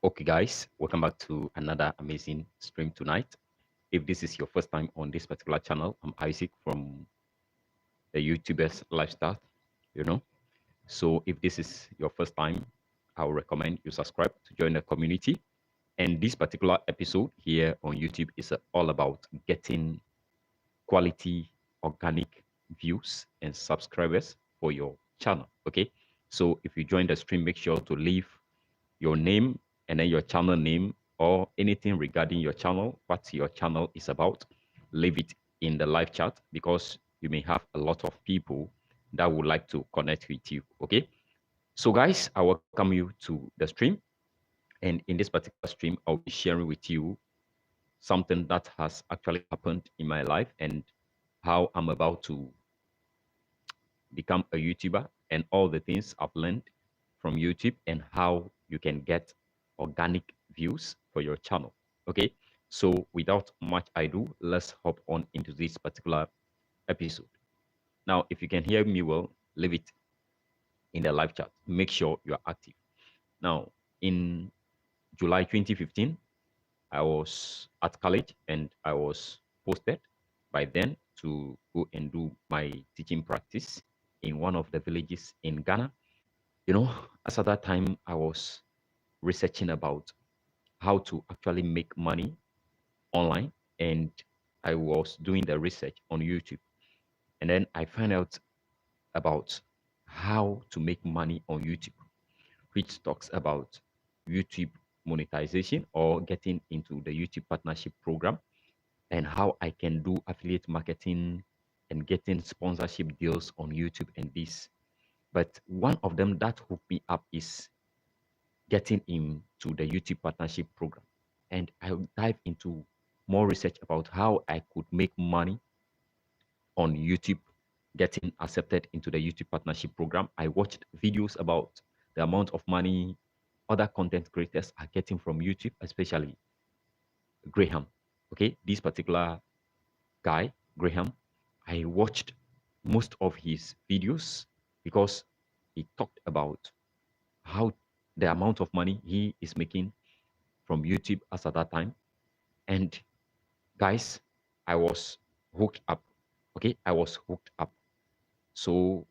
Okay, guys, welcome back to another amazing stream tonight. If this is your first time on this particular channel, I'm Isaac from the YouTubers Lifestyle. You know, so if this is your first time, I would recommend you subscribe to join the community. And this particular episode here on YouTube is all about getting quality organic views and subscribers for your channel. Okay, so if you join the stream, make sure to leave your name and then your channel name or anything regarding your channel, what your channel is about. Leave it in the live chat because you may have a lot of people that would like to connect with you. Okay, so guys, I welcome you to the stream. And in this particular stream, I'll be sharing with you something that has actually happened in my life and how I'm about to become a YouTuber and all the things I've learned from YouTube and how you can get organic views for your channel. Okay, so without much ado, let's hop on into this particular episode. Now, if you can hear me well, leave it in the live chat. Make sure you are active. Now, in July 2015, I was at college and I was posted by then to go and do my teaching practice in one of the villages in Ghana. You know, as at that time, I was researching about how to actually make money online, and I was doing the research on YouTube. And then I found out about how to make money on YouTube, which talks about YouTube monetization or getting into the YouTube partnership program and how I can do affiliate marketing and getting sponsorship deals on YouTube and this. But one of them that hooked me up is getting into the YouTube partnership program. And I'll dive into more research about how I could make money on YouTube, getting accepted into the YouTube partnership program. I watched videos about the amount of money other content creators are getting from YouTube, especially Graham. Okay, this particular guy, Graham, I watched most of his videos because he talked about how the amount of money he is making from YouTube as at that time. And guys, I was hooked up. Okay, I was hooked up. So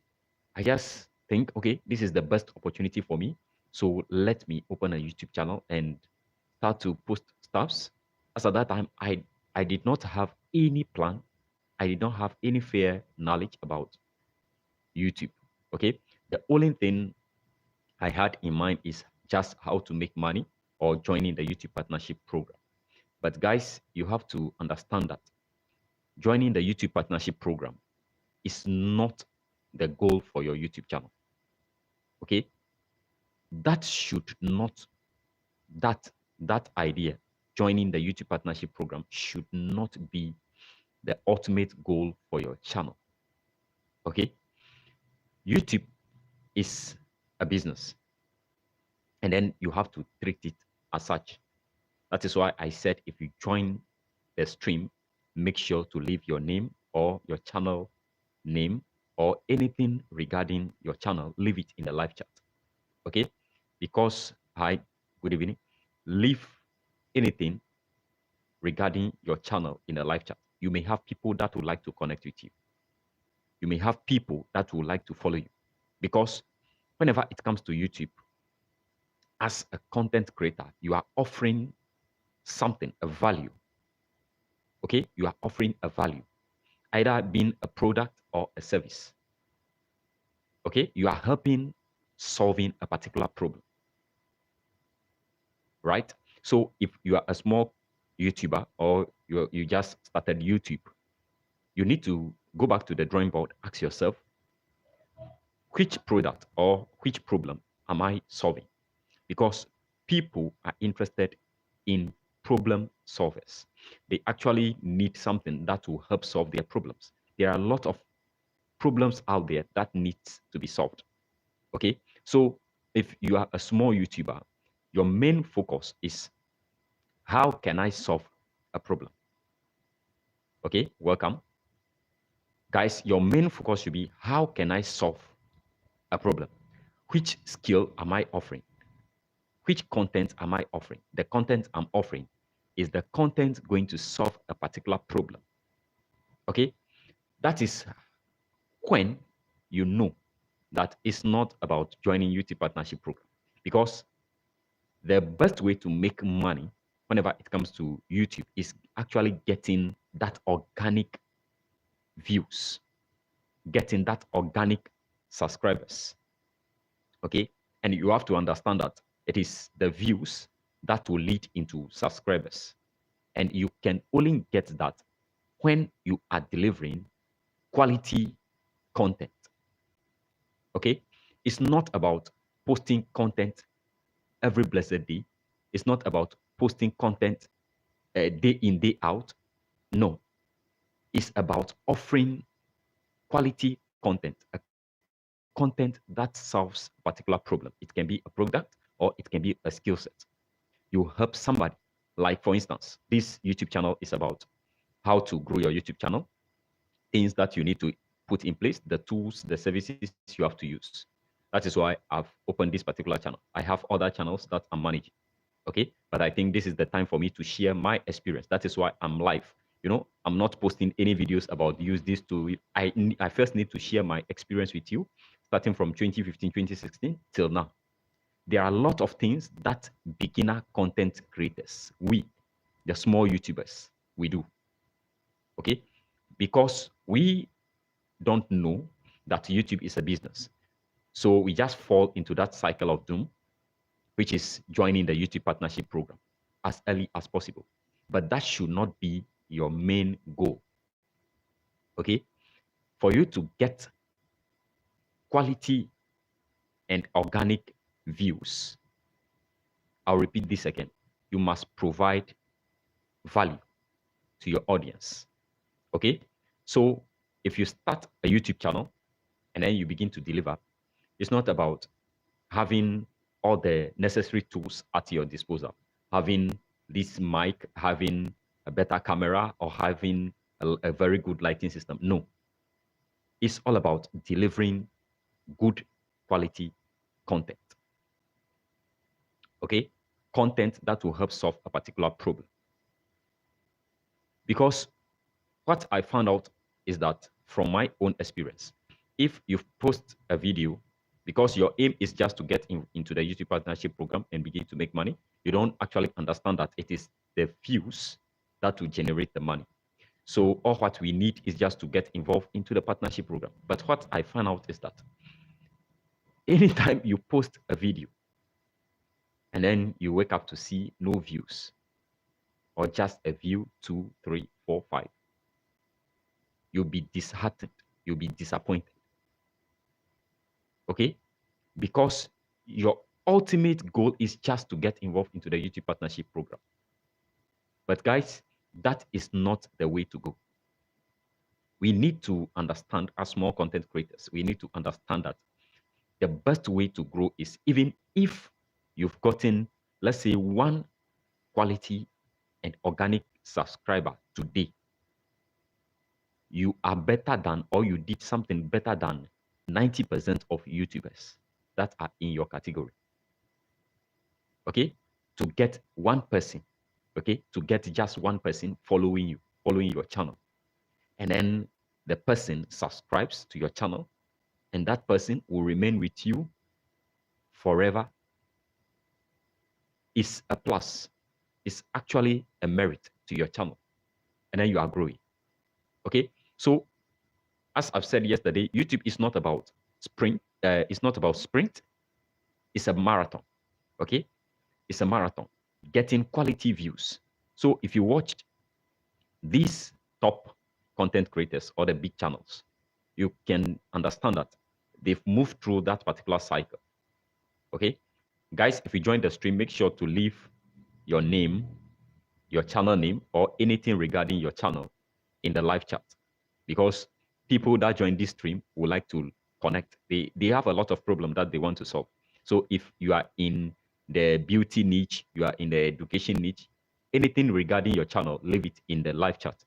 I just think, okay, this is the best opportunity for me. So let me open a YouTube channel and start to post stuffs. As at that time, I did not have any plan. I did not have any fair knowledge about YouTube. Okay. The only thing I had in mind is just how to make money or joining the YouTube partnership program. But guys, you have to understand that joining the YouTube partnership program is not the goal for your YouTube channel. Okay, that should not that that idea joining the YouTube partnership program should not be the ultimate goal for your channel. Okay, YouTube is a business, and then you have to treat it as such. That is why I said if you join the stream, make sure to leave your name or your channel name or anything regarding your channel, leave it in the live chat. Okay? Because, hi, good evening. Leave anything regarding your channel in the live chat. You may have people that would like to connect with you. You may have people that would like to follow you. Because whenever it comes to YouTube, as a content creator, you are offering something, a value. Okay? You are offering a value, either being a product or a service. Okay? You are helping solving a particular problem, right? So if you are a small YouTuber or you just started YouTube, you need to go back to the drawing board, ask yourself, which product or which problem am I solving? Because people are interested in problem solvers. They actually need something that will help solve their problems. There are a lot of problems out there that needs to be solved. Okay, so if you are a small YouTuber, your main focus is how can I solve a problem? Okay, welcome. Guys, your main focus should be how can I solve a problem? Which skill am I offering? which content am I offering? The content I'm offering is the content going to solve a particular problem. Okay, that is when you know that it's not about joining YouTube partnership program, because the best way to make money whenever it comes to YouTube is actually getting that organic views, getting that organic subscribers. Okay, and you have to understand that it is the views that will lead into subscribers, and you can only get that when you are delivering quality content. Okay, it's not about posting content every blessed day. It's not about posting content day in, day out. No, it's about offering quality content, a content that solves a particular problem. It can be a product or it can be a skill set. You help somebody. Like, for instance, this YouTube channel is about how to grow your YouTube channel, things that you need to put in place, the tools, the services you have to use. That is why I've opened this particular channel. I have other channels that I'm managing. Okay, but I think this is the time for me to share my experience. That is why I'm live. I'm not posting any videos about use this to. I first need to share my experience with you, starting from 2015, 2016 till now. There are a lot of things that beginner content creators, the small YouTubers, we do. Okay, because we don't know that YouTube is a business. So we just fall into that cycle of doom, which is joining the YouTube partnership program as early as possible. But that should not be your main goal. Okay? For you to get quality and organic views, I'll repeat this again. You must provide value to your audience. Okay? So if you start a YouTube channel and then you begin to deliver, it's not about having all the necessary tools at your disposal, having this mic, having a better camera, or having a very good lighting system. No, it's all about delivering good quality content. Okay, content that will help solve a particular problem. Because what I found out is that from my own experience, if you post a video, because your aim is just to get into the YouTube partnership program and begin to make money, you don't actually understand that it is the views that will generate the money. So all what we need is just to get involved into the partnership program. But what I found out is that anytime you post a video and then you wake up to see no views, or just a view, 2, 3, 4, 5, you'll be disheartened, you'll be disappointed. Okay? Because your ultimate goal is just to get involved into the YouTube partnership program. But guys, that is not the way to go. We need to understand, as small content creators, we need to understand that the best way to grow is, even if you've gotten, let's say, one quality and organic subscriber today, you are better than, or you did something better than 90% of YouTubers that are in your category. Okay? To get one person, okay? To get just one person following you, following your channel. And then the person subscribes to your channel, and that person will remain with you forever. Is a plus. It's actually a merit to your channel. And then you are growing. Okay? So, as I've said yesterday, YouTube is not about sprint. It's not about sprint. It's a marathon. Okay? It's a marathon. Getting quality views. So if you watched these top content creators or the big channels, you can understand that they've moved through that particular cycle. Okay? Guys, if you join the stream, make sure to leave your name, your channel name, or anything regarding your channel in the live chat, because people that join this stream would like to connect. They have a lot of problems that they want to solve. So if you are in the beauty niche, you are in the education niche, anything regarding your channel, leave it in the live chat.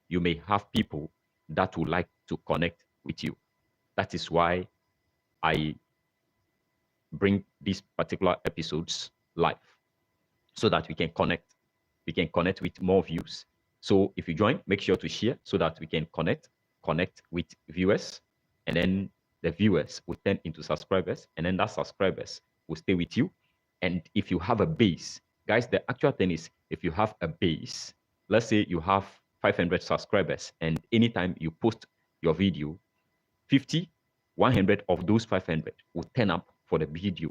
You may have people that would like to connect with you. That is why I bring these particular episodes live so that we can connect. We can connect with more views. So if you join, make sure to share so that we can connect with viewers, and then the viewers will turn into subscribers, and then that subscribers will stay with you. And if you have a base, guys, the actual thing is, if you have a base, let's say you have 500 subscribers, and anytime you post your video, 50, 100 of those 500 will turn up for the video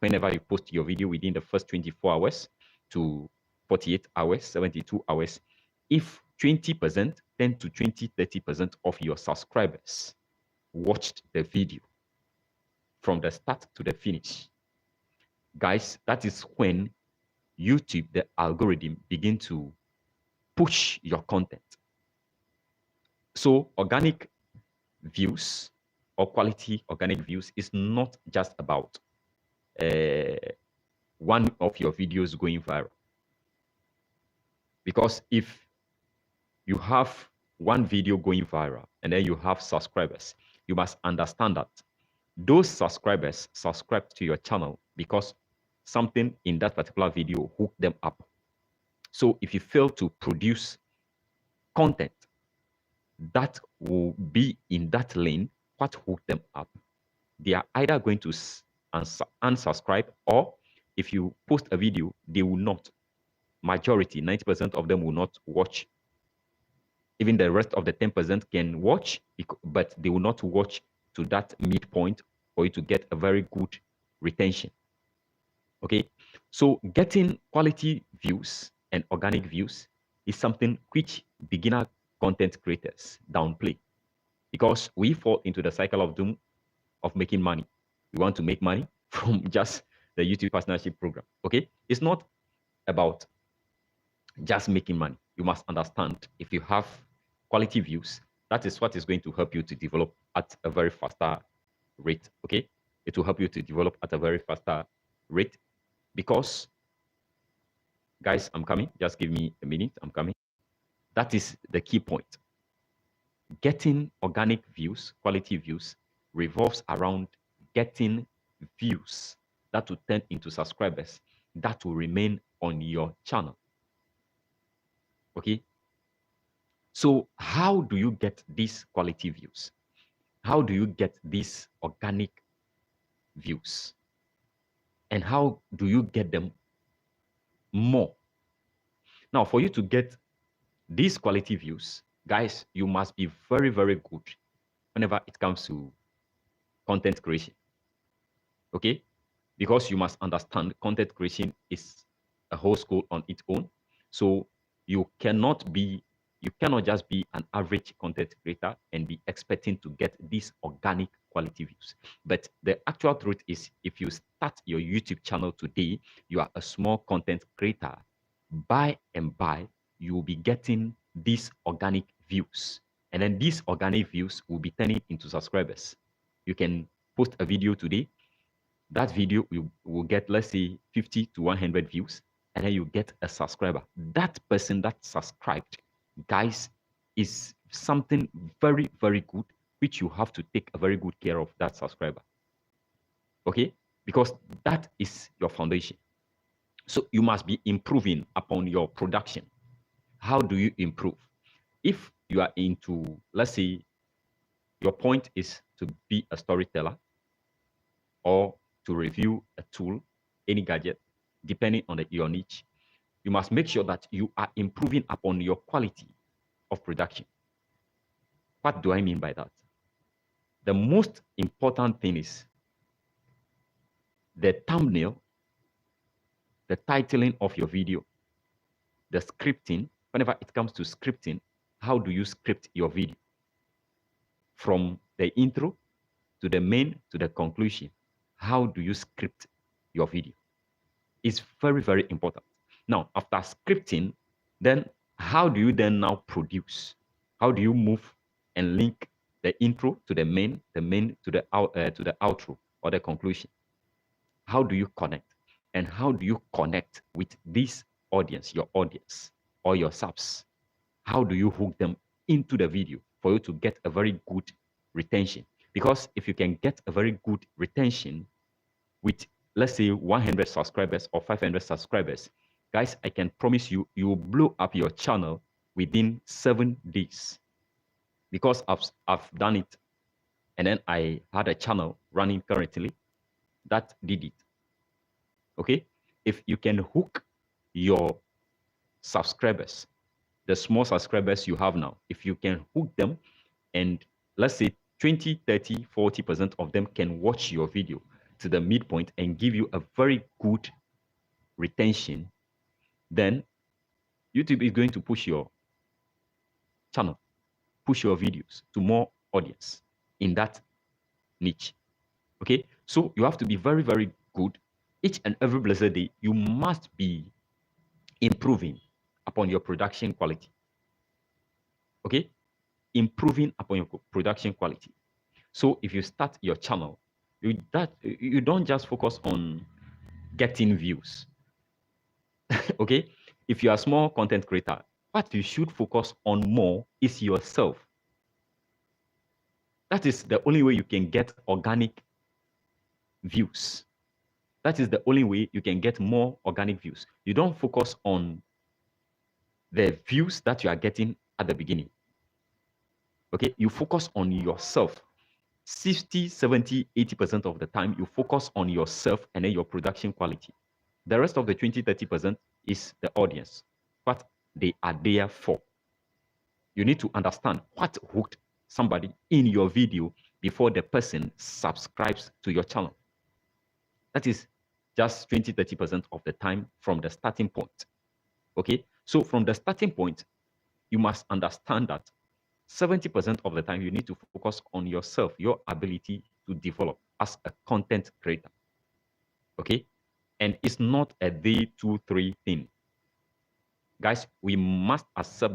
whenever you post your video within the first 24 hours to 48 hours, 72 hours. If 20%, 10 to 20, 30% of your subscribers watched the video from the start to the finish, guys, that is when YouTube, the algorithm, begin to push your content. So organic views or quality organic views is not just about one of your videos going viral. Because if you have one video going viral and then you have subscribers, you must understand that those subscribers subscribe to your channel because something in that particular video hooked them up. So if you fail to produce content that will be in that lane, what hooked them up, they are either going to unsubscribe, or if you post a video, they will not. Majority, 90% of them will not watch. Even the rest of the 10% can watch, but they will not watch to that midpoint for you to get a very good retention. Okay, so getting quality views and organic views is something which beginner content creators downplay, because we fall into the cycle of doom of making money. We want to make money from just the YouTube partnership program. Okay, it's not about just making money. You must understand, if you have quality views, that is what is going to help you to develop at a very faster rate. Okay, it will help you to develop at a very faster rate, because, guys, I'm coming. Just give me a minute. I'm coming. That is the key point. Getting organic views, quality views, revolves around getting views that will turn into subscribers that will remain on your channel. Okay, so how do you get these quality views? How do you get these organic views? And how do you get them more? Now, for you to get these quality views, guys, you must be very, very good whenever it comes to content creation. Okay, because you must understand content creation is a whole school on its own. So you cannot just be an average content creator and be expecting to get these organic quality views. But the actual truth is, if you start your YouTube channel today, you are a small content creator, by and by you will be getting these organic views, and then these organic views will be turning into subscribers. You can post a video today, that video will get, let's say, 50 to 100 views, and then you get a subscriber. That person that subscribed, guys, is something very, very good, which you have to take a very good care of that subscriber. Okay, because that is your foundation. So you must be improving upon your production. How do you improve? If you are into, let's say, your point is to be a storyteller or to review a tool, any gadget, depending on your niche, you must make sure that you are improving upon your quality of production. What do I mean by that? The most important thing is the thumbnail, the titling of your video, the scripting. Whenever it comes to scripting, how do you script your video? From the intro to the main to the conclusion, how do you script your video? It's very, very important. Now, after scripting, then how do you then now produce? How do you move and link the intro to the main to the outro or the conclusion? How do you connect? And how do you connect with this audience, your audience or your subs? How do you hook them into the video for you to get a very good retention? Because if you can get a very good retention with let's say 100 subscribers or 500 subscribers, guys, I can promise you, you will blow up your channel within 7 days, because I've done it, and then I had a channel running currently that did it. Okay, if you can hook your subscribers, the small subscribers you have now, if you can hook them, and let's say 20, 30, 40% of them can watch your video to the midpoint and give you a very good retention, then YouTube is going to push your channel, push your videos to more audience in that niche. Okay, so you have to be very, very good. Each and every blessed day, you must be improving upon your production quality. Okay, improving upon your production quality. So if you start your channel, you don't just focus on getting views. Okay, if you are a small content creator, what you should focus on more is yourself. That is the only way you can get organic views. That is the only way you can get more organic views. You don't focus on the views that you are getting at the beginning. Okay, you focus on yourself. 60, 70, 80% of the time, you focus on yourself and then your production quality. The rest of the 20, 30% is the audience, what they are there for. You need to understand what hooked somebody in your video before the person subscribes to your channel. That is just 20, 30% of the time from the starting point. Okay, so from the starting point, you must understand that 70% of the time you need to focus on yourself, your ability to develop as a content creator. Okay, and it's not a day, 2, 3 thing. Guys, we must accept the